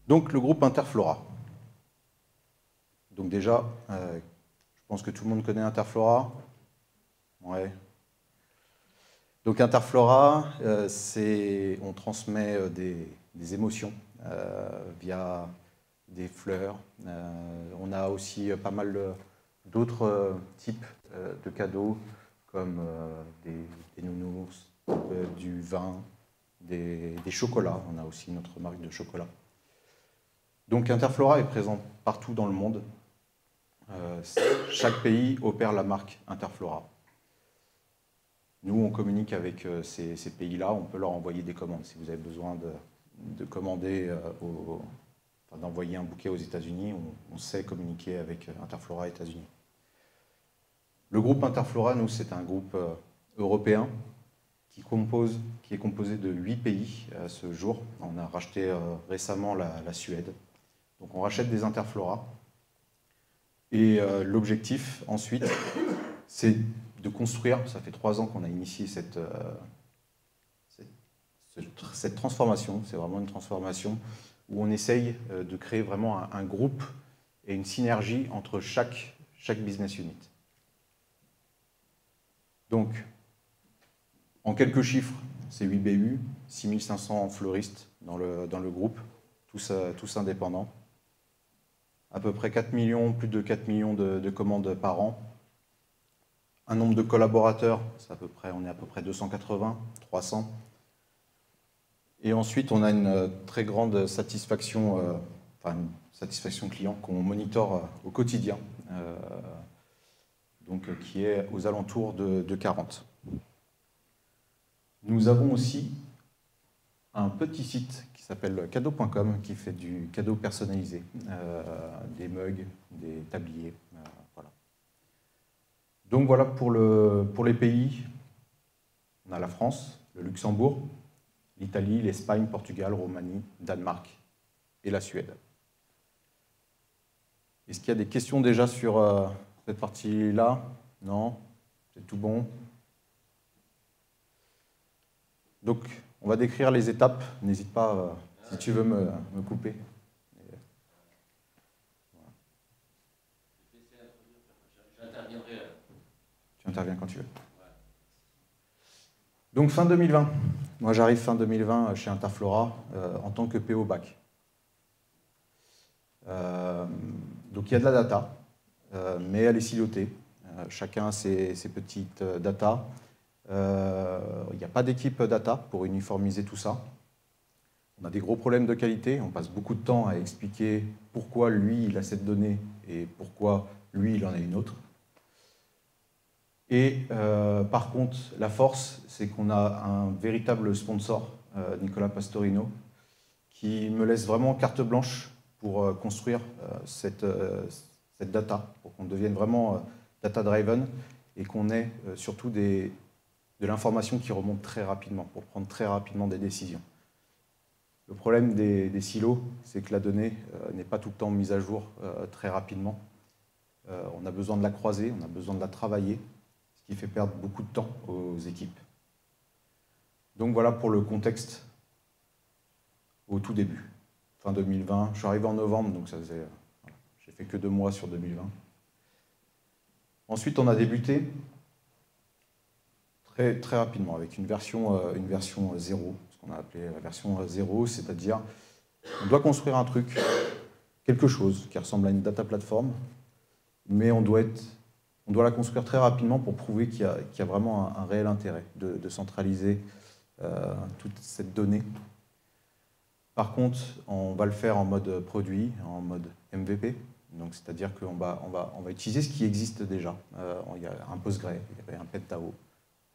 Donc le groupe Interflora. Donc déjà, je pense que tout le monde connaît Interflora. Ouais. Donc Interflora, on transmet des émotions via des fleurs. On a aussi pas mal d'autres types de cadeaux, comme des nounours, du vin, des chocolats. On a aussi notre marque de chocolat. Donc Interflora est présent partout dans le monde. Chaque pays opère la marque Interflora. Nous, on communique avec ces pays-là, on peut leur envoyer des commandes. Si vous avez besoin de commander, d'envoyer un bouquet aux États-Unis, on sait communiquer avec Interflora États-Unis. Le groupe Interflora, nous, c'est un groupe européen qui est composé de 8 pays à ce jour. On a racheté récemment la Suède. Donc on rachète des Interflora. Et l'objectif, ensuite, c'est de construire, ça fait 3 ans qu'on a initié cette transformation, c'est vraiment une transformation où on essaye de créer vraiment un groupe et une synergie entre chaque business unit. Donc, en quelques chiffres, c'est 8 BU, 6500 fleuristes dans le groupe, tous indépendants. À peu près 4 millions, plus de 4 millions de commandes par an. Un nombre de collaborateurs, on est à peu près 280, 300. Et ensuite, on a une très grande satisfaction, une satisfaction client qu'on monitore au quotidien, donc qui est aux alentours de 40. Nous avons aussi un petit site qui s'appelle cadeau.com qui fait du cadeau personnalisé, des mugs, des tabliers, voilà. Donc voilà pour les pays. On a la France, le Luxembourg, l'Italie, l'Espagne, Portugal, Roumanie, Danemark et la Suède. Est-ce qu'il y a des questions déjà sur cette partie-là? Non? C'est tout bon? Donc, on va décrire les étapes. N'hésite pas, si tu veux me couper. J'interviendrai. Tu interviens quand tu veux. Donc, fin 2020. Moi, j'arrive fin 2020 chez Interflora en tant que PO Bac. Donc, il y a de la data, mais elle est silotée. Chacun a ses petites data. Il n'y a pas d'équipe data pour uniformiser tout ça. On a des gros problèmes de qualité. On passe beaucoup de temps à expliquer pourquoi lui, il a cette donnée et pourquoi lui, il en a une autre. Et par contre, la force, c'est qu'on a un véritable sponsor, Nicolas Pastorino, qui me laisse vraiment carte blanche pour construire cette data, pour qu'on devienne vraiment data-driven et qu'on ait surtout de l'information qui remonte très rapidement, pour prendre très rapidement des décisions. Le problème des silos, c'est que la donnée n'est pas tout le temps mise à jour très rapidement. On a besoin de la croiser, on a besoin de la travailler, ce qui fait perdre beaucoup de temps aux équipes. Donc voilà pour le contexte au tout début, fin 2020. Je suis arrivé en novembre, donc ça faisait, j'ai fait que 2 mois sur 2020. Ensuite, on a débuté très, très rapidement avec une version 0, ce qu'on a appelé la version 0, c'est-à-dire on doit construire un truc, quelque chose qui ressemble à une data platform, mais on doit la construire très rapidement pour prouver qu'il y a vraiment un réel intérêt de centraliser toute cette donnée. Par contre, on va le faire en mode produit, en mode MVP. Donc, c'est-à-dire qu'on va utiliser ce qui existe déjà. Il y a un Postgre, il y avait un Pentao.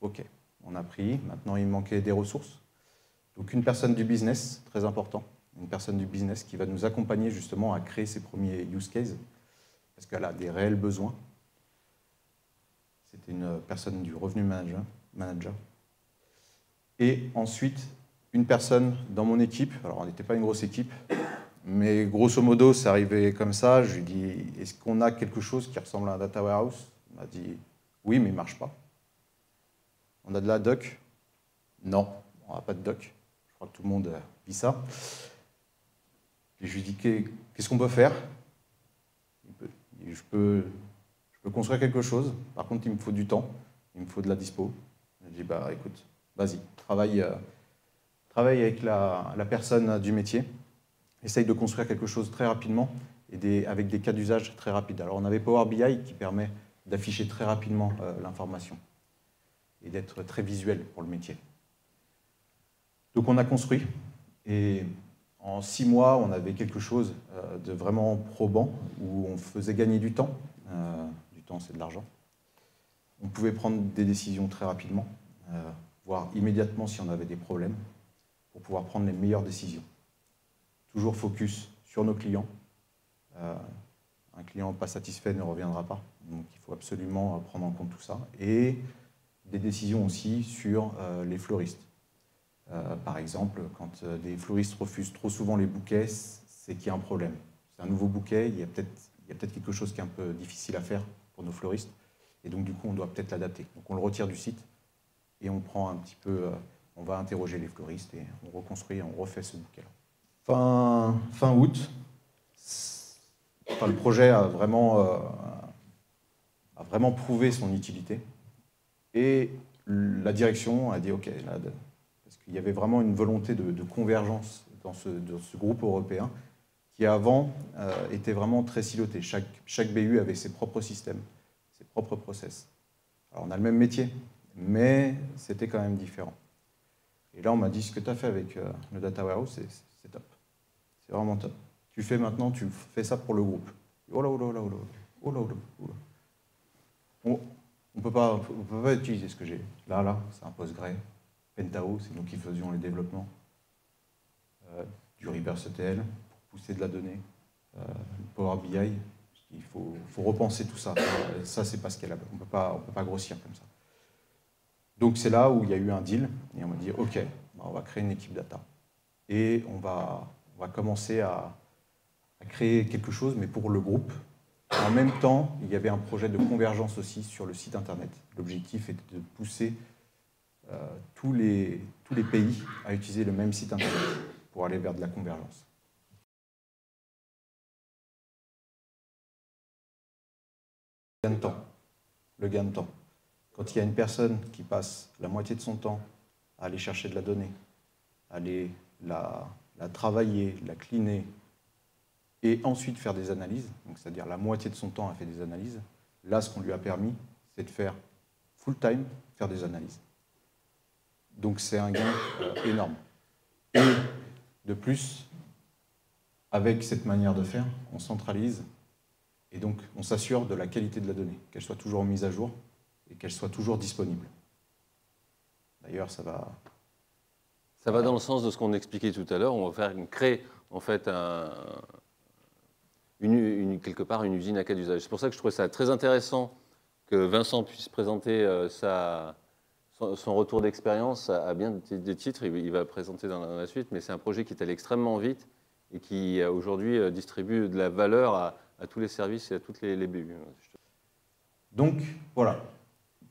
OK, on a pris. Maintenant, il manquait des ressources. Donc, une personne du business, très important, une personne du business qui va nous accompagner justement à créer ses premiers use cases, parce qu'elle a des réels besoins. C'était une personne du revenu manager. Et ensuite, une personne dans mon équipe, alors on n'était pas une grosse équipe, mais grosso modo, c'est arrivé comme ça. Je lui ai dit, est-ce qu'on a quelque chose qui ressemble à un data warehouse? Il m'a dit, oui, mais il ne marche pas. On a de la doc? Non, on n'a pas de doc. Je crois que tout le monde vit ça. Et je lui dis, qu'est-ce qu'on peut faire? Je peux construire quelque chose, par contre, il me faut du temps, il me faut de la dispo. Je dis, bah écoute, vas-y, travaille avec la personne du métier, essaye de construire quelque chose très rapidement et avec des cas d'usage très rapides. Alors, on avait Power BI qui permet d'afficher très rapidement l'information et d'être très visuel pour le métier. Donc, on a construit et en 6 mois, on avait quelque chose de vraiment probant où on faisait gagner du temps. Du temps, c'est de l'argent. On pouvait prendre des décisions très rapidement, voir immédiatement si on avait des problèmes pour pouvoir prendre les meilleures décisions. Toujours focus sur nos clients. Un client pas satisfait ne reviendra pas. Donc, il faut absolument prendre en compte tout ça. Et des décisions aussi sur les fleuristes. Par exemple, quand des fleuristes refusent trop souvent les bouquets, c'est qu'il y a un problème. C'est un nouveau bouquet, il y a peut-être quelque chose qui est un peu difficile à faire pour nos fleuristes. Et donc, du coup, on doit peut-être l'adapter. Donc, on le retire du site et on prend un petit peu, on va interroger les fleuristes et on reconstruit, on refait ce bouquet-là. Fin août, le projet a vraiment prouvé son utilité. Et la direction a dit OK, là, parce qu'il y avait vraiment une volonté de convergence dans ce groupe européen qui avant était vraiment très siloté. Chaque BU avait ses propres systèmes, ses propres process. Alors on a le même métier, mais c'était quand même différent. Et là on m'a dit ce que tu as fait avec le Data Warehouse, c'est top. C'est vraiment top. Tu fais ça pour le groupe. Oh là, oh là, oh là, oh là, oh là, oh là, oh là. On peut pas utiliser ce que j'ai. Là, c'est un Postgre. Pentao, c'est nous qui faisions les développements. Du reverse ETL pour pousser de la donnée. Power BI, il faut repenser tout ça. Ça, c'est pas scalable. On peut pas grossir comme ça. Donc, c'est là où il y a eu un deal. Et on m'a dit, OK, on va créer une équipe data. Et on va commencer à créer quelque chose, mais pour le groupe. En même temps, il y avait un projet de convergence aussi sur le site Internet. L'objectif était de pousser tous les pays à utiliser le même site Internet pour aller vers de la convergence. Le gain de temps. Quand il y a une personne qui passe la moitié de son temps à aller chercher de la donnée, à aller la travailler, la cleaner, et ensuite faire des analyses, donc c'est-à-dire la moitié de son temps a fait des analyses, là, ce qu'on lui a permis, c'est de faire full-time, faire des analyses. Donc c'est un gain énorme. Et de plus, avec cette manière de faire, on centralise et donc on s'assure de la qualité de la donnée, qu'elle soit toujours mise à jour et qu'elle soit toujours disponible. D'ailleurs, ça va... Ça va dans le sens de ce qu'on expliquait tout à l'heure. On va créer en fait quelque part une usine à cas d'usage. C'est pour ça que je trouvais ça très intéressant que Vincent puisse présenter son retour d'expérience à bien des titres. Il va présenter dans la suite, mais c'est un projet qui est allé extrêmement vite et qui aujourd'hui distribue de la valeur à tous les services et à toutes les BU. Donc voilà,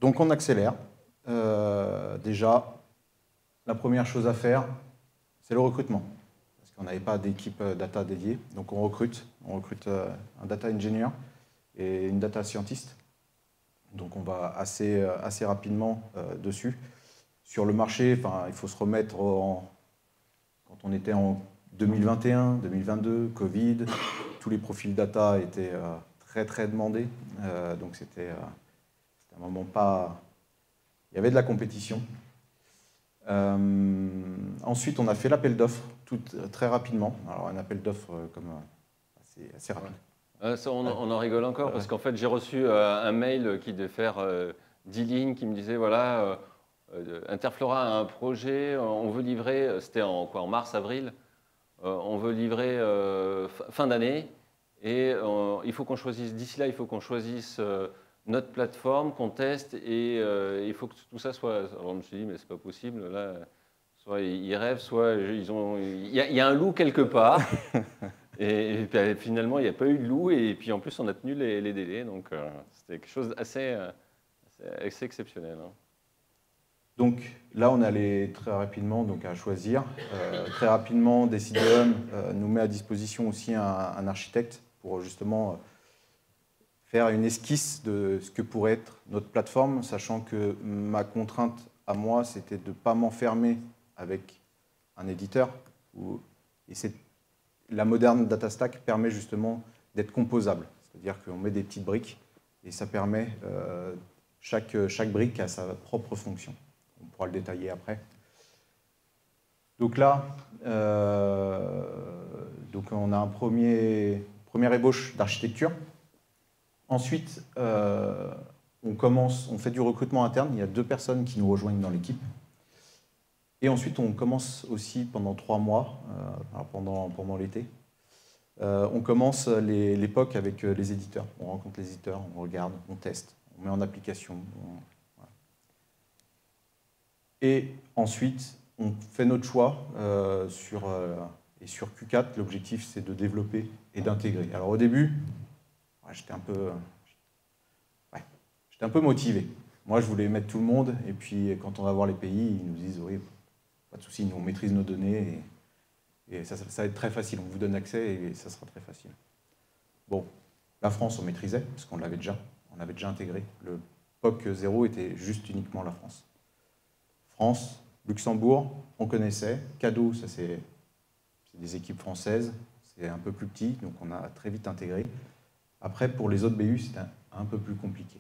donc on accélère. Déjà, la première chose à faire, c'est le recrutement. Parce qu'on n'avait pas d'équipe data dédiée, donc on recrute un data engineer et une data scientist. Donc on va assez rapidement dessus. Sur le marché, il faut se remettre quand on était en 2021, 2022, Covid, tous les profils data étaient très très demandés. Donc c'était un moment pas... Il y avait de la compétition. Ensuite, on a fait l'appel d'offres très rapidement. Alors un appel d'offres assez rapide. Ça, on en rigole encore parce qu'en fait, j'ai reçu un mail qui devait faire 10 lignes qui me disait voilà, Interflora a un projet, on veut livrer, c'était en mars-avril, on veut livrer fin d'année et il faut qu'on choisisse, d'ici là, il faut qu'on choisisse notre plateforme, qu'on teste et il faut que tout ça soit. Alors je me suis dit, mais c'est pas possible, là, soit ils rêvent, soit il y a un loup quelque part. Et puis, finalement, il n'y a pas eu de loup, et puis en plus, on a tenu les délais, donc c'était quelque chose d'assez exceptionnel. Hein. Donc là, on allait très rapidement donc, à choisir. Très rapidement, Decidium nous met à disposition aussi un architecte pour justement faire une esquisse de ce que pourrait être notre plateforme, sachant que ma contrainte à moi, c'était de ne pas m'enfermer avec un éditeur. Et la moderne data stack permet justement d'être composable. C'est-à-dire qu'on met des petites briques et ça permet, chaque brique a sa propre fonction. On pourra le détailler après. Donc là, donc on a un première ébauche d'architecture. Ensuite, on fait du recrutement interne. Il y a 2 personnes qui nous rejoignent dans l'équipe. Et ensuite, on commence aussi pendant 3 mois, pendant l'été, on commence l'époque avec les éditeurs. On rencontre les éditeurs, on regarde, on teste, on met en application. Voilà. Et ensuite, on fait notre choix sur Q4. L'objectif, c'est de développer et d'intégrer. Alors au début, j'étais un peu motivé. Moi, je voulais mettre tout le monde, et puis quand on va voir les pays, ils nous disent oui, pas de souci, nous on maîtrise nos données, et ça va être très facile. On vous donne accès et ça sera très facile. Bon, la France, on maîtrisait, parce qu'on l'avait déjà, on avait déjà intégré. Le POC 0 était juste uniquement la France. France, Luxembourg, on connaissait. Cadeau, ça c'est des équipes françaises, c'est un peu plus petit, donc on a très vite intégré. Après, pour les autres BU, c'était un peu plus compliqué.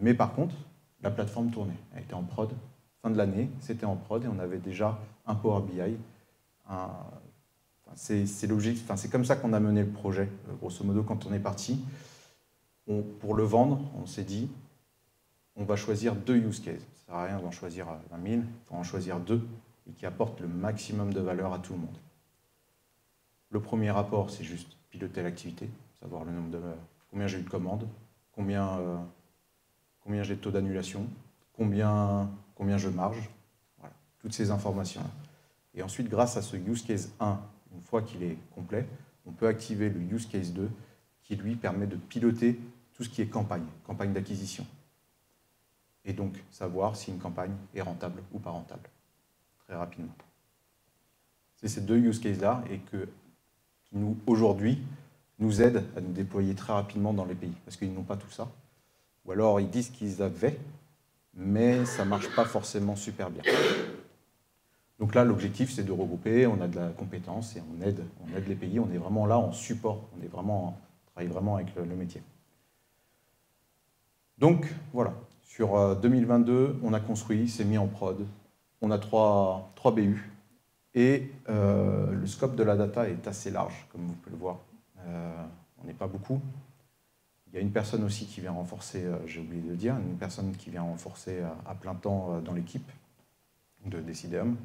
Mais par contre, la plateforme tournait. Elle était en prod. Fin de l'année, c'était en prod et on avait déjà un Power BI. C'est l'objectif. C'est comme ça qu'on a mené le projet. Grosso modo, quand on est parti, pour le vendre, on s'est dit, on va choisir 2 use cases. Ça ne sert à rien d'en choisir 20 000, il faut en choisir 2 et qui apportent le maximum de valeur à tout le monde. Le premier rapport, c'est juste piloter l'activité, savoir le nombre de combien j'ai eu de commandes, combien j'ai de taux d'annulation, combien je marge, voilà, toutes ces informations-là. Et ensuite, grâce à ce use case 1, une fois qu'il est complet, on peut activer le use case 2 qui, lui, permet de piloter tout ce qui est campagne d'acquisition. Et donc, savoir si une campagne est rentable ou pas rentable, très rapidement. C'est ces 2 use cases-là et qui, aujourd'hui, nous aident à nous déployer très rapidement dans les pays, parce qu'ils n'ont pas tout ça. Ou alors, ils disent qu'ils avaient, mais ça ne marche pas forcément super bien. Donc là, l'objectif, c'est de regrouper, on a de la compétence et on aide les pays, on est vraiment là en support, on travaille vraiment avec le métier. Donc, voilà, sur 2022, on a construit, c'est mis en prod, on a 3 BU, et le scope de la data est assez large, comme vous pouvez le voir. On n'est pas beaucoup. Il y a une personne aussi qui vient renforcer, j'ai oublié de le dire, une personne qui vient renforcer à plein temps dans l'équipe de Decidium.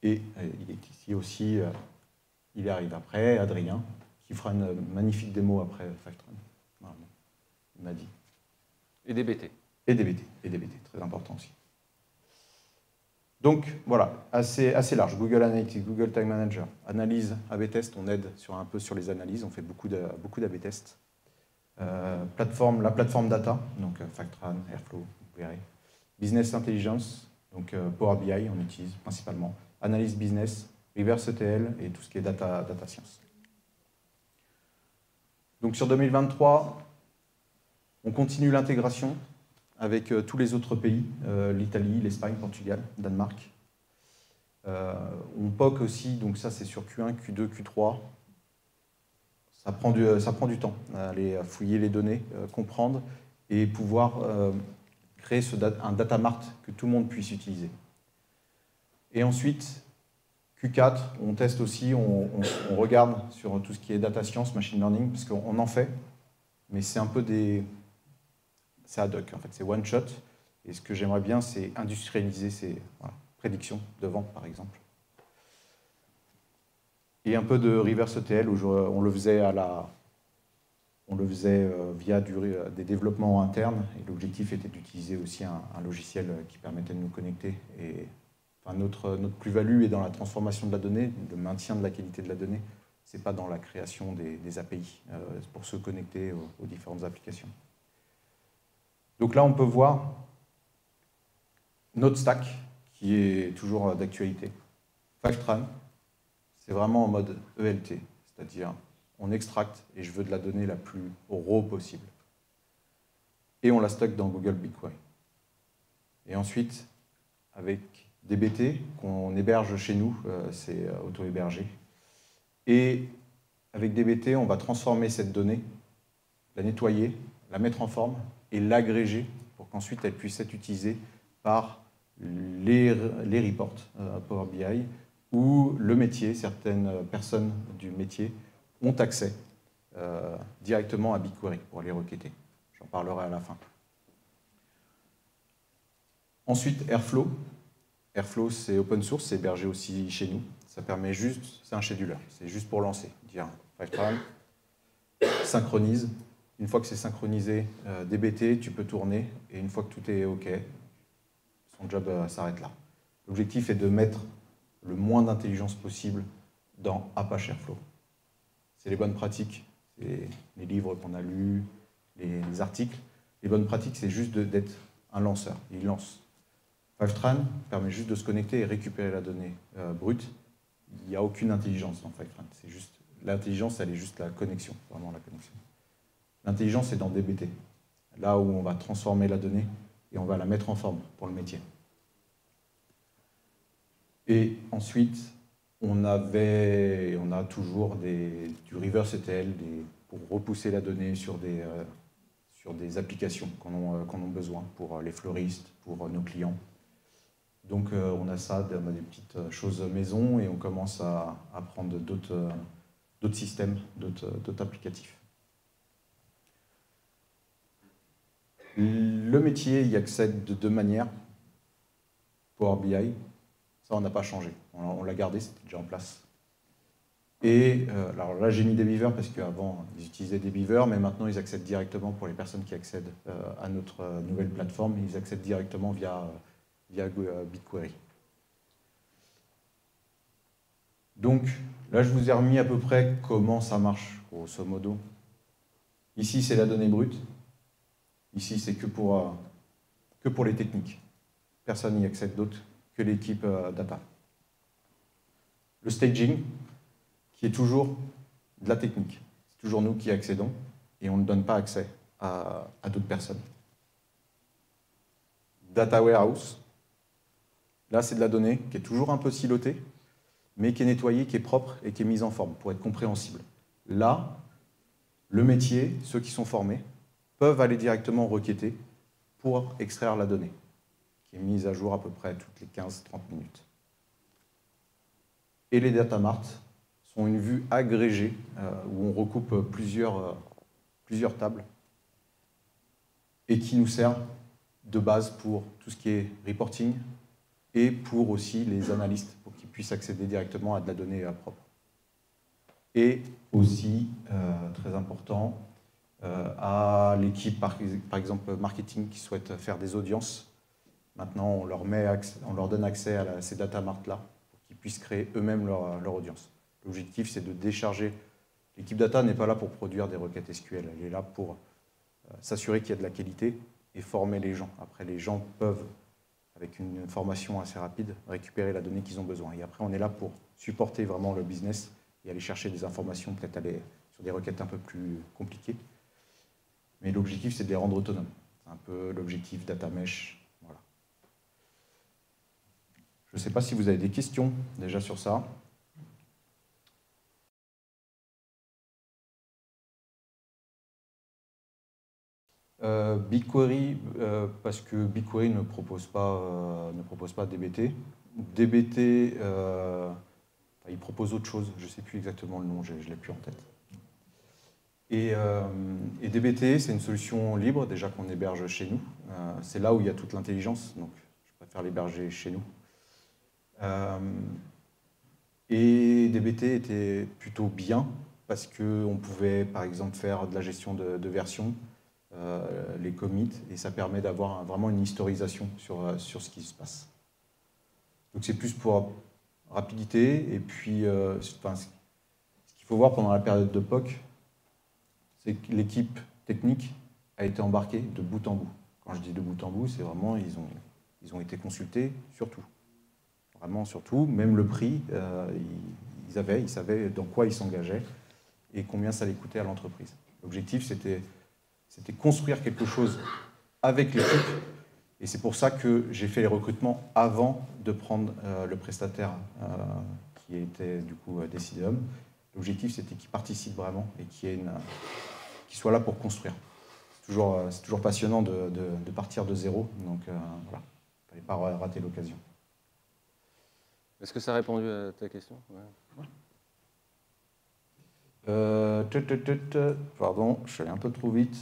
Et il est ici aussi, il arrive après, Adrien, qui fera une magnifique démo après Factron. Il m'a dit. Et DBT. Et DBT, très important aussi. Donc voilà, assez large. Google Analytics, Google Tag Manager, analyse, A/B test, on aide un peu sur les analyses, on fait beaucoup d'A/B tests. La plateforme data, donc Factran, Airflow, vous verrez. Business Intelligence, donc Power BI, on utilise principalement. Analyse business, reverse ETL et tout ce qui est data science. Donc sur 2023, on continue l'intégration avec tous les autres pays, l'Italie, l'Espagne, Portugal, Danemark. On POC aussi, donc ça c'est sur Q1, Q2, Q3. Ça prend du temps, aller fouiller les données, comprendre et pouvoir créer un data mart que tout le monde puisse utiliser. Et ensuite, Q4, on teste aussi, on regarde sur tout ce qui est data science, machine learning, parce qu'on en fait, mais c'est un peu c'est ad hoc, en fait, c'est one shot. Et ce que j'aimerais bien, c'est industrialiser ces prédictions de vente, par exemple. Et un peu de reverse ETL, où on le faisait via des développements internes, et l'objectif était d'utiliser aussi un logiciel qui permettait de nous connecter. Et notre plus-value est dans la transformation de la donnée, le maintien de la qualité de la donnée. Ce n'est pas dans la création des API pour se connecter aux différentes applications. Donc là, on peut voir Notre stack, qui est toujours d'actualité. Fivetran, c'est vraiment en mode ELT, c'est-à-dire on extracte et je veux de la donnée la plus raw possible. Et on la stocke dans Google BigQuery. Et ensuite, avec DBT, qu'on héberge chez nous, c'est auto-hébergé. Et avec DBT, on va transformer cette donnée, la nettoyer, la mettre en forme et l'agréger pour qu'ensuite elle puisse être utilisée par les reports Power BI où le métier, certaines personnes du métier ont accès directement à BigQuery pour les requêter. J'en parlerai à la fin. Ensuite, Airflow. Airflow, c'est open source, c'est hébergé aussi chez nous. Ça permet juste, c'est un scheduler, c'est juste pour lancer. Dire Fivetran, synchronise. Une fois que c'est synchronisé, DBT, tu peux tourner. Et une fois que tout est OK, son job s'arrête là. L'objectif est de mettre le moins d'intelligence possible dans Apache Airflow. C'est les bonnes pratiques, c'est les livres qu'on a lus, les articles. Les bonnes pratiques, c'est juste d'être un lanceur. Il lance. Fivetran permet juste de se connecter et récupérer la donnée brute. Il n'y a aucune intelligence dans Fivetran. C'est juste l'intelligence, elle est juste la connexion, vraiment la connexion. L'intelligence est dans DBT, là où on va transformer la donnée et on va la mettre en forme pour le métier. Et ensuite, on a toujours du reverse ETL pour repousser la donnée sur des applications qu'on a besoin pour les fleuristes, pour nos clients. Donc on a ça, on a des petites choses maison et on commence à prendre d'autres systèmes, d'autres applicatifs. Le métier y accède de deux manières. Power BI, ça on n'a pas changé. On l'a gardé, c'était déjà en place. Et alors là j'ai mis des beavers parce qu'avant ils utilisaient des beavers, mais maintenant ils accèdent directement pour les personnes qui accèdent à notre nouvelle plateforme, ils accèdent directement via BigQuery. Donc là je vous ai remis à peu près comment ça marche, grosso modo. Ici c'est la donnée brute. Ici c'est que pour les techniques. Personne n'y accède d'autre que l'équipe data. Le staging, qui est toujours de la technique. C'est toujours nous qui accédons et on ne donne pas accès à d'autres personnes. Data warehouse, là c'est de la donnée qui est toujours un peu silotée, mais qui est nettoyée, qui est propre et qui est mise en forme pour être compréhensible. Là, le métier, ceux qui sont formés, peuvent aller directement requêter pour extraire la donnée, qui est mise à jour à peu près toutes les 15-30 minutes. Et les data marts sont une vue agrégée où on recoupe plusieurs tables et qui nous sert de base pour tout ce qui est reporting et pour aussi les analystes pour qu'ils puissent accéder directement à de la donnée propre. Et aussi, très important, à l'équipe, par exemple, marketing qui souhaite faire des audiences. Maintenant, on leur donne accès à ces data marts-là pour qu'ils puissent créer eux-mêmes leur audience. L'objectif, c'est de décharger. L'équipe data n'est pas là pour produire des requêtes SQL, elle est là pour s'assurer qu'il y a de la qualité et former les gens. Après, les gens peuvent, avec une formation assez rapide, récupérer la donnée qu'ils ont besoin. Et après, on est là pour supporter vraiment le business et aller chercher des informations, peut-être aller sur des requêtes un peu plus compliquées. Mais l'objectif, c'est de les rendre autonomes. C'est un peu l'objectif data mesh. Voilà. Je ne sais pas si vous avez des questions déjà sur ça. BigQuery, parce que BigQuery ne propose pas DBT. DBT, il propose autre chose, je ne sais plus exactement le nom, je ne l'ai plus en tête. Et DBT, c'est une solution libre, déjà qu'on héberge chez nous. C'est là où il y a toute l'intelligence, donc je préfère l'héberger chez nous. Et DBT était plutôt bien, parce qu'on pouvait, par exemple, faire de la gestion de versions, les commits, et ça permet d'avoir vraiment une historisation sur ce qui se passe. Donc c'est plus pour rapidité, et puis ce qu'il faut voir pendant la période de POC, c'est que l'équipe technique a été embarquée de bout en bout. Quand je dis de bout en bout, c'est vraiment, ils ont Ils ont été consultés sur tout. Vraiment sur tout, même le prix, ils savaient dans quoi ils s'engageaient et combien ça allait coûter à l'entreprise. L'objectif, c'était construire quelque chose avec l'équipe. Et c'est pour ça que j'ai fait les recrutements avant de prendre le prestataire qui était du coup Decidium. L'objectif, c'était qu'il participe vraiment et qu'il soit là pour construire. C'est toujours passionnant de partir de zéro. Donc voilà, il ne fallait pas rater l'occasion. Est-ce que ça a répondu à ta question? Ouais. Pardon, je suis allé un peu trop vite.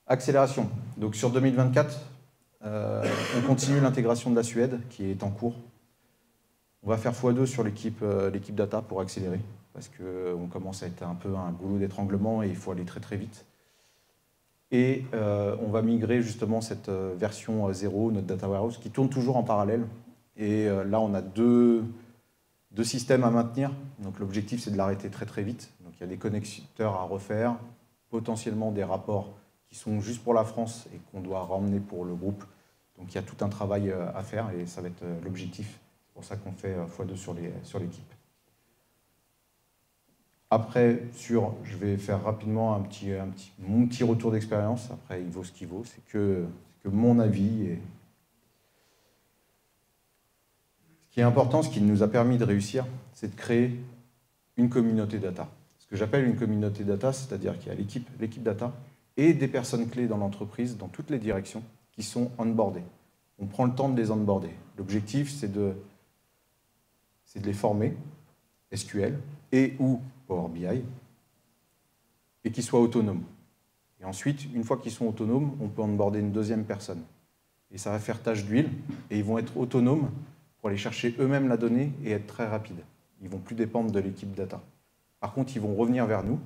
Accélération. Donc sur 2024, on continue l'intégration de la Suède qui est en cours. On va faire x2 sur l'équipe data pour accélérer parce qu'on commence à être un peu un goulot d'étranglement et il faut aller très très vite. Et on va migrer justement cette version 0, notre data warehouse, qui tourne toujours en parallèle. Et là, on a deux systèmes à maintenir. Donc l'objectif, c'est de l'arrêter très très vite. Donc il y a des connecteurs à refaire, potentiellement des rapports qui sont juste pour la France et qu'on doit ramener pour le groupe. Donc il y a tout un travail à faire et ça va être l'objectif. C'est pour ça qu'on fait x2 sur l'équipe. Après, je vais faire rapidement mon petit retour d'expérience. Après, il vaut ce qu'il vaut. C'est que mon avis. Et ce qui est important, ce qui nous a permis de réussir, c'est de créer une communauté data. Ce que j'appelle une communauté data, c'est-à-dire qu'il y a l'équipe data et des personnes clés dans l'entreprise, dans toutes les directions, qui sont onboardées. On prend le temps de les onboarder. L'objectif, c'est de les former, SQL et ou Power BI, et qu'ils soient autonomes. Et ensuite, une fois qu'ils sont autonomes, on peut onboarder une deuxième personne. Et ça va faire tâche d'huile, et ils vont être autonomes pour aller chercher eux-mêmes la donnée et être très rapides. Ils ne vont plus dépendre de l'équipe data. Par contre, ils vont revenir vers nous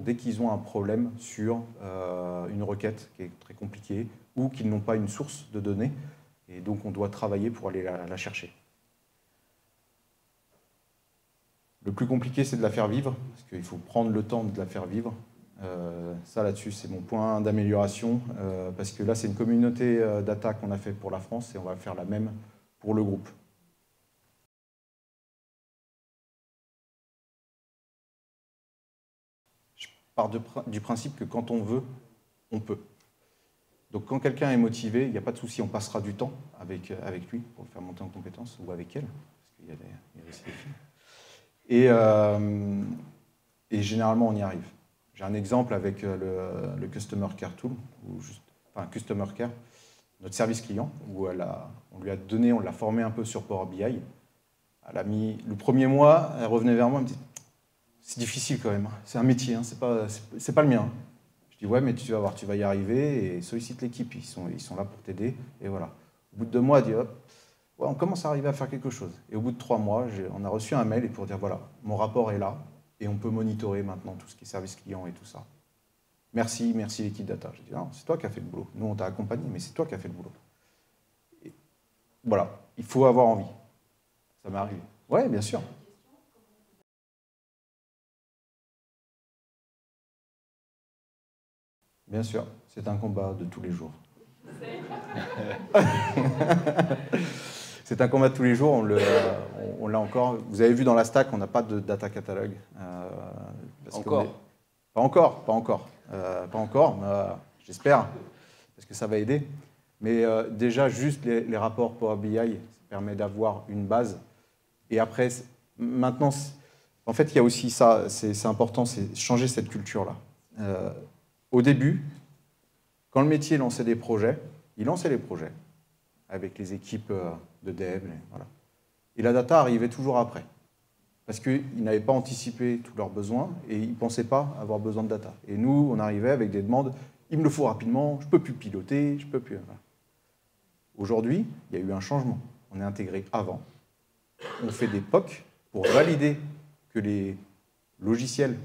dès qu'ils ont un problème sur une requête qui est très compliquée ou qu'ils n'ont pas une source de données, et donc on doit travailler pour aller la chercher. Le plus compliqué, c'est de la faire vivre, parce qu'il faut prendre le temps de la faire vivre. Ça, là-dessus, c'est mon point d'amélioration, parce que là, c'est une communauté data qu'on a fait pour la France, et on va faire la même pour le groupe. Je pars du principe que quand on veut, on peut. Donc quand quelqu'un est motivé, il n'y a pas de souci, on passera du temps avec lui pour le faire monter en compétences, ou avec elle, parce qu'il y a aussi des filles. Et généralement, on y arrive. J'ai un exemple avec le Customer Care Tool, Customer Care, notre service client, où on lui a donné, on l'a formé un peu sur Power BI. Elle a mis le premier mois, elle revenait vers moi, elle me dit « C'est difficile quand même, c'est un métier, hein, c'est pas le mien. » Je dis « Ouais, mais tu vas voir, tu vas y arriver et sollicite l'équipe, ils sont là pour t'aider. » Et voilà. Au bout de 2 mois, elle dit « Hop, ouais, on commence à arriver à faire quelque chose. » Et au bout de 3 mois, on a reçu un mail pour dire « Voilà, mon rapport est là et on peut monitorer maintenant tout ce qui est service client et tout ça. Merci l'équipe data. » Je dis « Non, c'est toi qui as fait le boulot. Nous, on t'a accompagné, mais c'est toi qui as fait le boulot. » Et voilà, il faut avoir envie. Ça m'est arrivé. Oui, bien sûr. Bien sûr, c'est un combat de tous les jours. C'est un combat de tous les jours, on l'a encore. Vous avez vu dans la stack, on n'a pas de data catalogue. Pas encore, j'espère, parce que ça va aider. Mais déjà, juste les rapports Power BI permet d'avoir une base. Et après, maintenant, en fait, il y a aussi ça, c'est important, c'est changer cette culture-là. Au début, quand le métier lançait des projets, il lançait les projets avec les équipes de dev. Voilà. Et la data arrivait toujours après, parce qu'ils n'avaient pas anticipé tous leurs besoins et ils ne pensaient pas avoir besoin de data. Et nous, on arrivait avec des demandes, il me le faut rapidement, je ne peux plus piloter, je ne peux plus... Voilà. Aujourd'hui, il y a eu un changement. On est intégré avant. On fait des POC pour valider que les logiciels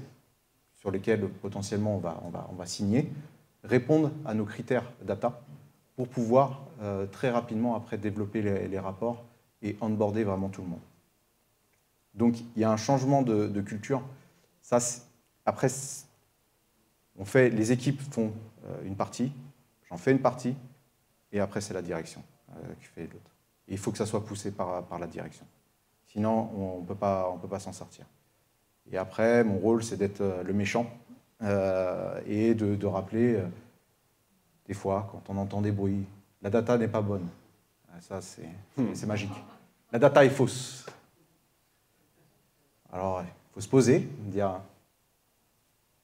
sur lesquels potentiellement on va signer répondent à nos critères data pour pouvoir très rapidement après développer les rapports et onboarder vraiment tout le monde. Donc il y a un changement de culture. Ça, après, les équipes font une partie, j'en fais une partie, et après, c'est la direction qui fait l'autre. Et il faut que ça soit poussé par la direction. Sinon, on ne peut pas s'en sortir. Et après, mon rôle, c'est d'être le méchant et de rappeler, des fois, quand on entend des bruits, la data n'est pas bonne. Ça, c'est magique. La data est fausse. Alors, il faut se poser, dire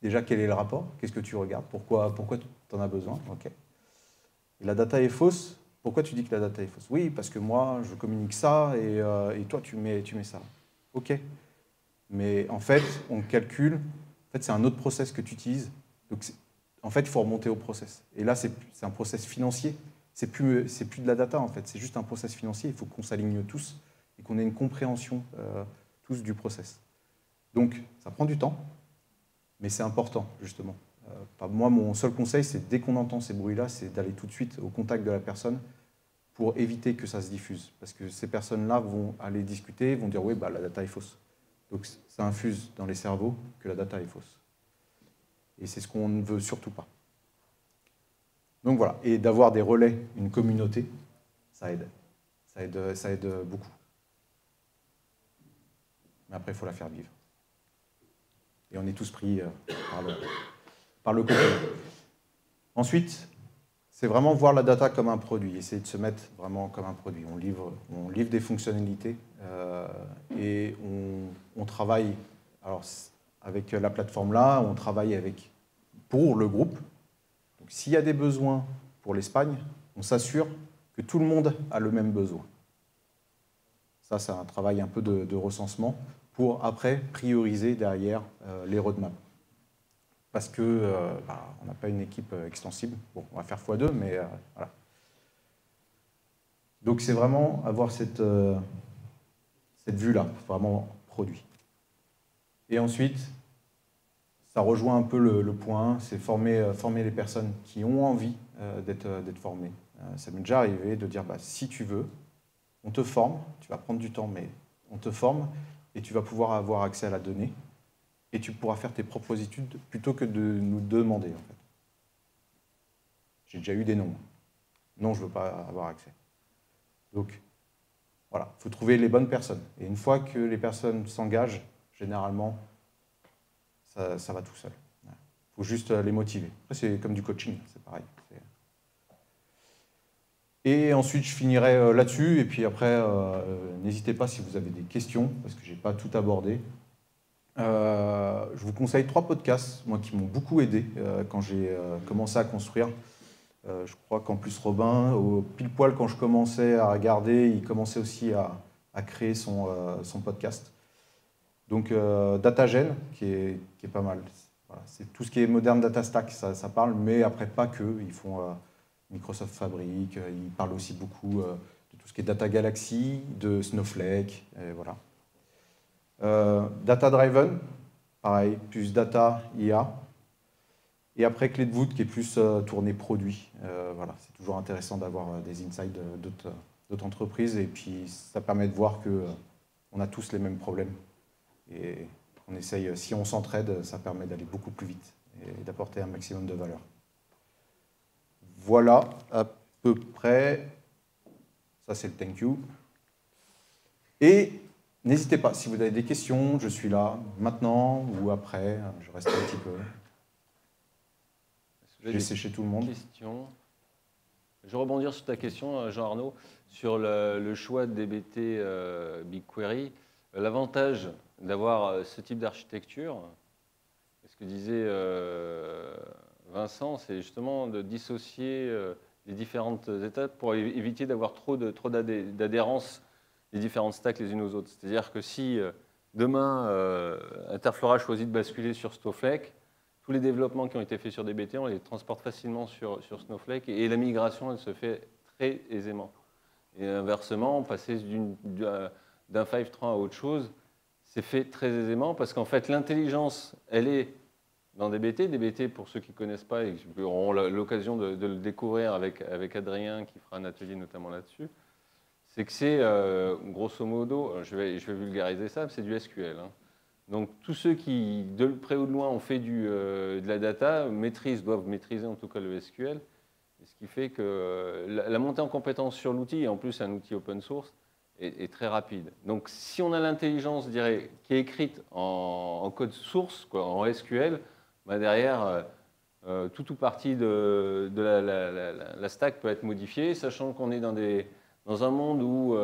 déjà quel est le rapport, qu'est-ce que tu regardes, pourquoi tu en as besoin. Okay. Et la data est fausse. Pourquoi tu dis que la data est fausse? Oui, parce que moi, je communique ça et toi, tu mets ça. OK. Mais en fait, on calcule. En fait, c'est un autre process que tu utilises. Donc, en fait, il faut remonter au process. Et là, c'est un process financier. C'est plus de la data, en fait. C'est juste un process financier. Il faut qu'on s'aligne tous et qu'on ait une compréhension tous du process. Donc, ça prend du temps, mais c'est important, justement. Moi, mon seul conseil, c'est dès qu'on entend ces bruits-là, c'est d'aller tout de suite au contact de la personne pour éviter que ça se diffuse. Parce que ces personnes-là vont aller discuter, vont dire « oui, bah, la data est fausse ». Donc ça infuse dans les cerveaux que la data est fausse. Et c'est ce qu'on ne veut surtout pas. Donc voilà, et d'avoir des relais, une communauté, ça aide. Ça aide beaucoup. Mais après, il faut la faire vivre. Et on est tous pris par le contenu. Ensuite, c'est vraiment voir la data comme un produit, essayer de se mettre vraiment comme un produit. On livre des fonctionnalités et on travaille, alors avec la plateforme là, on travaille pour le groupe. Donc s'il y a des besoins pour l'Espagne, on s'assure que tout le monde a le même besoin. Ça, c'est un travail un peu de recensement pour après prioriser derrière les roadmaps. Parce qu'on n'a pas une équipe extensible. Bon, on va faire x2, mais voilà. Donc c'est vraiment avoir cette vue-là, vraiment produit. Et ensuite, ça rejoint un peu le point 1, c'est former les personnes qui ont envie d'être formées. Ça m'est déjà arrivé de dire, si tu veux, on te forme, tu vas prendre du temps, mais on te forme, et tu vas pouvoir avoir accès à la donnée, et tu pourras faire tes propres études plutôt que de nous demander, en fait. J'ai déjà eu des noms. Non, je ne veux pas avoir accès. Donc, voilà, il faut trouver les bonnes personnes. Et une fois que les personnes s'engagent, généralement, ça va tout seul. Il faut juste les motiver. Après, c'est comme du coaching, c'est pareil. Et ensuite, je finirai là-dessus. Et puis après, n'hésitez pas si vous avez des questions, parce que je n'ai pas tout abordé. Je vous conseille 3 podcasts, moi, qui m'ont beaucoup aidé quand j'ai commencé à construire. Je crois qu'en plus, Robin, pile poil quand je commençais à regarder, il commençait aussi à créer son podcast. Donc, DataGen, qui est pas mal. Voilà, c'est tout ce qui est Modern Data Stack, ça parle, mais après, pas que. Ils font Microsoft Fabric, ils parlent aussi beaucoup de tout ce qui est Data Galaxy, de Snowflake, et voilà. Data Driven, pareil, plus data, IA. Et après, Clé de voûte qui est plus tourné produit. Voilà, c'est toujours intéressant d'avoir des insights d'autres entreprises. Et puis, ça permet de voir qu'on a tous les mêmes problèmes. Et on essaye, si on s'entraide, ça permet d'aller beaucoup plus vite et d'apporter un maximum de valeur. Voilà, à peu près. Ça, c'est le thank you. Et n'hésitez pas, si vous avez des questions, je suis là, maintenant ou après, je reste un petit peu. Je vais sécher tout le monde. Je vais rebondir sur ta question, Jean-Arnaud, sur le choix de DBT BigQuery. L'avantage d'avoir ce type d'architecture, ce que disait Vincent, c'est justement de dissocier les différentes étapes pour éviter d'avoir trop d'adhérence des différentes stacks les unes aux autres. C'est-à-dire que si demain, Interflora choisit de basculer sur Snowflake, tous les développements qui ont été faits sur DBT, on les transporte facilement sur Snowflake et la migration, elle se fait très aisément. Et inversement, passer d'un Fivetran à autre chose, c'est fait très aisément parce qu'en fait, l'intelligence, elle est dans DBT. DBT, pour ceux qui ne connaissent pas et qui auront l'occasion de le découvrir avec Adrien, qui fera un atelier notamment là-dessus, c'est que c'est, grosso modo, je vais vulgariser ça, c'est du SQL. Hein. Donc, tous ceux qui, de près ou de loin, ont fait de la data, doivent maîtriser en tout cas le SQL. Ce qui fait que la montée en compétence sur l'outil, et en plus un outil open source, est très rapide. Donc si on a l'intelligence, je dirais, qui est écrite en code source, quoi, en SQL, bah derrière, tout ou partie de la stack peut être modifiée, sachant qu'on est dans un monde où,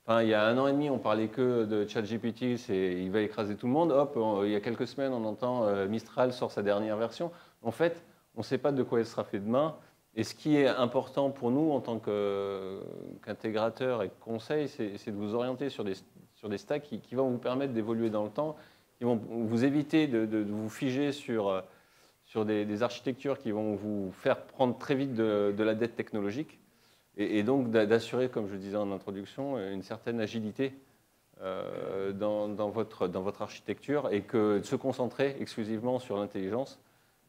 enfin, il y a 1 an et demi, on parlait que de ChatGPT, il va écraser tout le monde. Hop, il y a quelques semaines, on entend Mistral sort sa dernière version. En fait, on ne sait pas de quoi elle sera faite demain. Et ce qui est important pour nous en tant qu'intégrateur et conseil, c'est de vous orienter sur des stacks qui vont vous permettre d'évoluer dans le temps, qui vont vous éviter de vous figer sur des architectures qui vont vous faire prendre très vite de la dette technologique, et donc d'assurer, comme je disais en introduction, une certaine agilité dans votre architecture, et de se concentrer exclusivement sur l'intelligence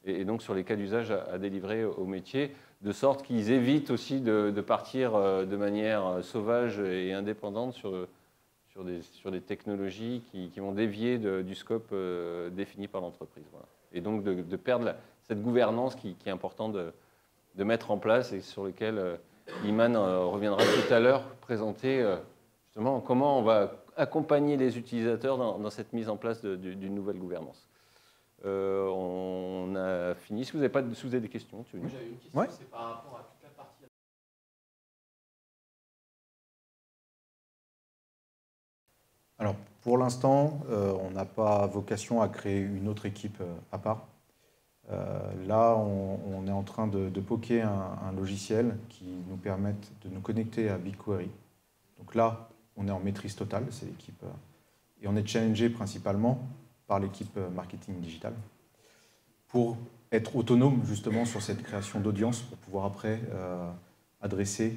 et donc sur les cas d'usage à délivrer au métier, de sorte qu'ils évitent aussi de partir de manière sauvage et indépendante sur des technologies qui vont dévier du scope défini par l'entreprise. Voilà. Et donc de perdre cette gouvernance qui est importante de mettre en place, et sur lequel Iman reviendra tout à l'heure, présenter justement comment on va accompagner les utilisateurs dans cette mise en place d'une nouvelle gouvernance. On a fini. Si vous avez des questions, Moi, j'avais une question, ouais. C'est par rapport à toute la partie. Alors, pour l'instant, on n'a pas vocation à créer une autre équipe à part. Là, on est en train de poker un logiciel qui nous permette de nous connecter à BigQuery. Donc là, on est en maîtrise totale, c'est l'équipe. Et on est challengé principalement par l'équipe marketing digital pour être autonome justement sur cette création d'audience, pour pouvoir après adresser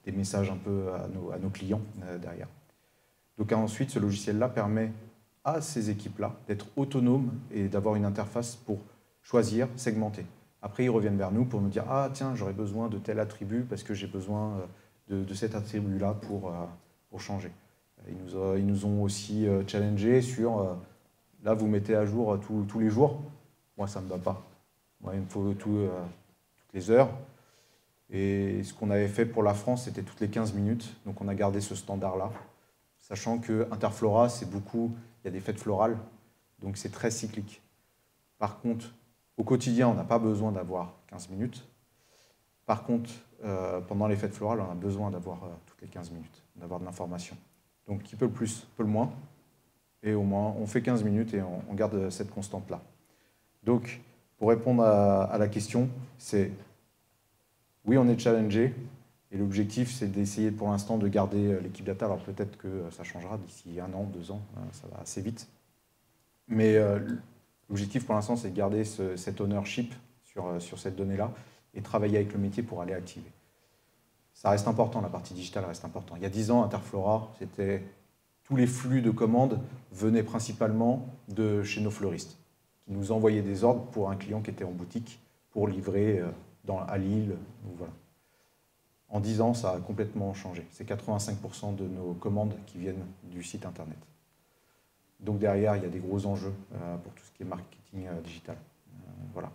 des messages un peu à nos clients derrière. Donc ensuite, ce logiciel-là permet à ces équipes-là d'être autonomes et d'avoir une interface pour choisir, segmenter. Après, ils reviennent vers nous pour nous dire « Ah tiens, j'aurais besoin de tel attribut parce que j'ai besoin de cet attribut-là pour changer. » Ils nous ont aussi challengé sur là, vous mettez à jour tous les jours. Moi, ça ne me va pas. Moi, il me faut toutes les heures. Et ce qu'on avait fait pour la France, c'était toutes les 15 minutes. Donc, on a gardé ce standard-là. Sachant que Interflora, c'est beaucoup, il y a des fêtes florales, donc c'est très cyclique. Par contre, au quotidien, on n'a pas besoin d'avoir 15 minutes. Par contre, pendant les fêtes florales, on a besoin d'avoir toutes les 15 minutes, d'avoir de l'information. Donc, qui peut le plus, peut le moins. Et au moins, on fait 15 minutes et on garde cette constante-là. Donc, pour répondre à la question, c'est oui, on est challengé. Et l'objectif, c'est d'essayer pour l'instant de garder l'équipe data. Alors peut-être que ça changera d'ici 1 an, 2 ans, ça va assez vite. Mais l'objectif pour l'instant, c'est de garder cet ownership sur cette donnée-là et travailler avec le métier pour aller activer. Ça reste important, la partie digitale reste importante. Il y a 10 ans, Interflora, tous les flux de commandes venaient principalement de chez nos fleuristes, qui nous envoyaient des ordres pour un client qui était en boutique pour livrer à Lille. Voilà. En 10 ans, ça a complètement changé. C'est 85% de nos commandes qui viennent du site Internet. Donc derrière, il y a des gros enjeux pour tout ce qui est marketing digital. Voilà.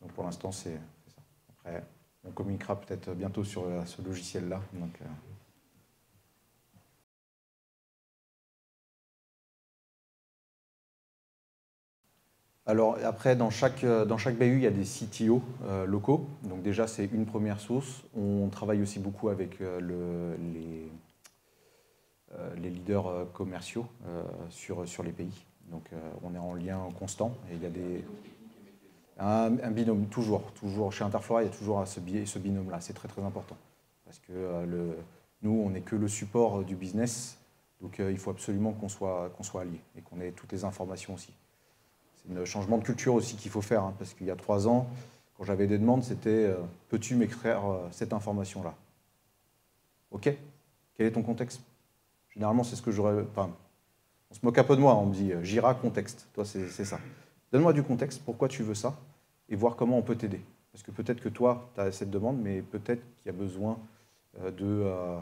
Donc pour l'instant, c'est ça. Après, on communiquera peut-être bientôt sur ce logiciel-là. Alors après, dans chaque BU, il y a des CTO locaux. Donc déjà, c'est une première source. On travaille aussi beaucoup avec les leaders commerciaux sur les pays. Donc on est en lien constant. Et il y a un binôme, toujours. Chez Interflora, il y a toujours ce binôme-là. C'est très très important. Parce que nous, on n'est que le support du business. Donc il faut absolument qu'on soit alliés et qu'on ait toutes les informations aussi. C'est un changement de culture aussi qu'il faut faire, parce qu'il y a 3 ans, quand j'avais des demandes, c'était « Peux-tu m'extraire cette information-là » Ok, quel est ton contexte? Généralement, c'est ce que j'aurais... Enfin, on se moque un peu de moi, on me dit « Jira, contexte ». Toi, c'est ça. Donne-moi du contexte, pourquoi tu veux ça, et voir comment on peut t'aider. Parce que peut-être que toi, tu as cette demande, mais peut-être qu'il y a besoin de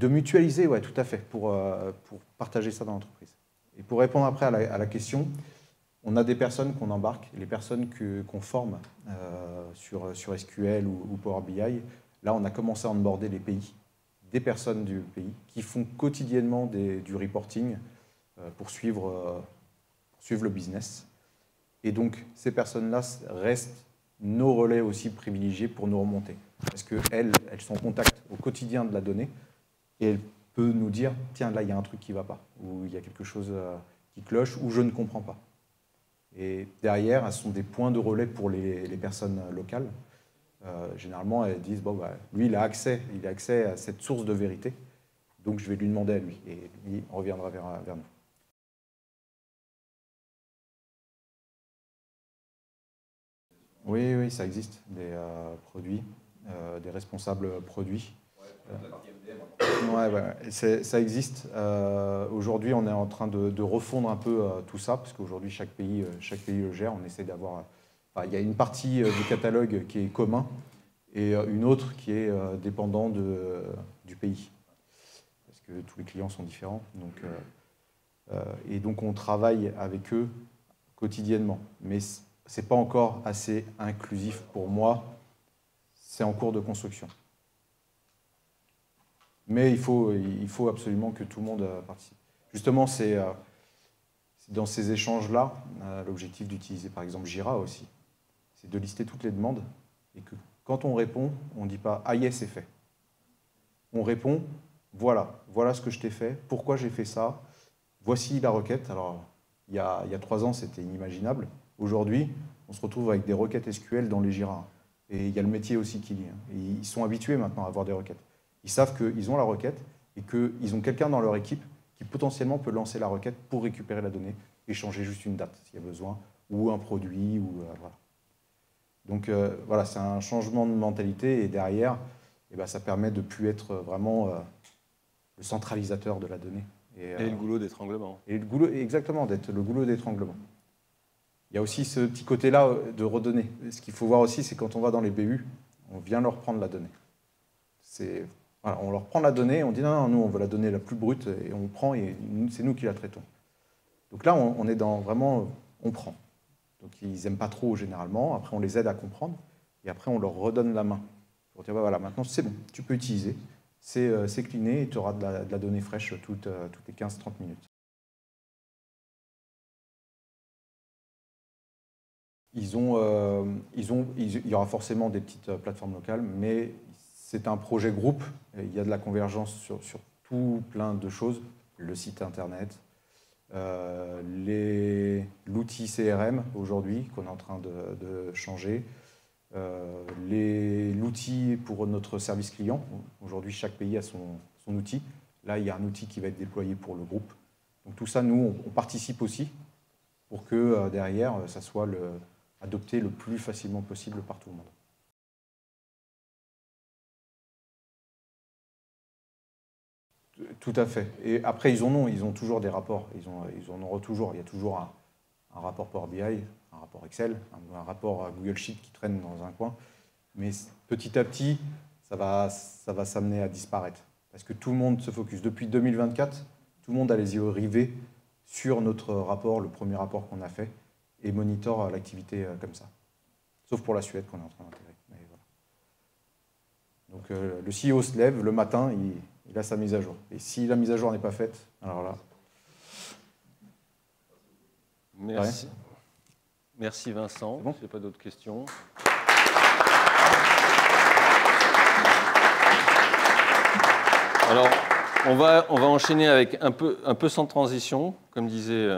mutualiser, ouais, tout à fait, pour partager ça dans l'entreprise. Et pour répondre après à la question, On a des personnes qu'on embarque, les personnes qu'on forme sur SQL ou Power BI. Là, on a commencé à onboarder les pays, des personnes du pays qui font quotidiennement du reporting pour suivre le business. Et donc, ces personnes-là restent nos relais aussi privilégiés pour nous remonter. Parce qu'elles sont en contact au quotidien de la donnée et elles peuvent nous dire « Tiens, là, il y a un truc qui ne va pas » ou « Il y a quelque chose qui cloche » ou « Je ne comprends pas ». Et derrière, elles sont des points de relais pour les personnes locales. Généralement, elles disent bon, bah, lui, il a accès à cette source de vérité, donc je vais lui demander à lui. Et lui, on reviendra vers nous. Oui, ça existe, des produits, des responsables produits. Ça existe. Aujourd'hui, on est en train de refondre un peu tout ça, parce qu'aujourd'hui, chaque pays le gère. On essaie d'avoir... Enfin, il y a une partie du catalogue qui est commun et une autre qui est dépendant du pays, parce que tous les clients sont différents. Donc on travaille avec eux quotidiennement. Mais ce n'est pas encore assez inclusif pour moi. C'est en cours de construction. Mais il faut absolument que tout le monde participe. Justement, c'est dans ces échanges-là, l'objectif d'utiliser par exemple Jira aussi, c'est de lister toutes les demandes et que quand on répond, on ne dit pas « Ah yes, c'est fait ». On répond « Voilà ce que je t'ai fait, pourquoi j'ai fait ça, voici la requête ». Alors, il y a 3 ans, c'était inimaginable. Aujourd'hui, on se retrouve avec des requêtes SQL dans les Jira. Et il y a le métier aussi qui lit. Ils sont habitués maintenant à avoir des requêtes. Ils savent qu'ils ont la requête et qu'ils ont quelqu'un dans leur équipe qui potentiellement peut lancer la requête pour récupérer la donnée et changer juste une date s'il y a besoin, ou un produit, ou voilà. Donc voilà, c'est un changement de mentalité et derrière, ça permet de ne plus être vraiment le centralisateur de la donnée. Et le goulot d'étranglement. Exactement, d'être le goulot d'étranglement. Il y a aussi ce petit côté-là de redonner. Ce qu'il faut voir aussi, c'est quand on va dans les BU, on vient leur prendre la donnée. Voilà, on leur prend la donnée, on dit non, nous on veut la donnée la plus brute, et on prend et c'est nous qui la traitons. Donc là, on est dans vraiment, on prend. Donc ils n'aiment pas trop généralement, après on les aide à comprendre, et après on leur redonne la main. Pour dire, voilà, maintenant c'est bon, tu peux utiliser, c'est cleané, et tu auras de la donnée fraîche toutes les 15-30 minutes. Il y aura forcément des petites plateformes locales, mais c'est un projet groupe. Il y a de la convergence sur tout plein de choses. Le site internet, l'outil CRM aujourd'hui qu'on est en train de changer, l'outil pour notre service client. Aujourd'hui, chaque pays a son outil. Là, il y a un outil qui va être déployé pour le groupe. Donc tout ça, nous, on participe aussi pour que derrière, ça soit adopté le plus facilement possible par tout le monde. Tout à fait. Et après, ils ont toujours des rapports. Ils en auront toujours. Il y a toujours un rapport Power BI, un rapport Excel, un rapport Google Sheet qui traîne dans un coin. Mais petit à petit, ça va s'amener à disparaître. Parce que tout le monde se focus. Depuis 2024, tout le monde a les yeux rivés sur notre rapport, le premier rapport qu'on a fait, et monitore l'activité comme ça. Sauf pour la Suède qu'on est en train d'intégrer. Voilà. Donc le CEO se lève le matin, il a sa mise à jour. Et si la mise à jour n'est pas faite, alors là... Merci. Ouais. Merci Vincent. Bon. Je n'ai pas d'autres questions. Alors, on va enchaîner avec un peu sans transition, comme disait...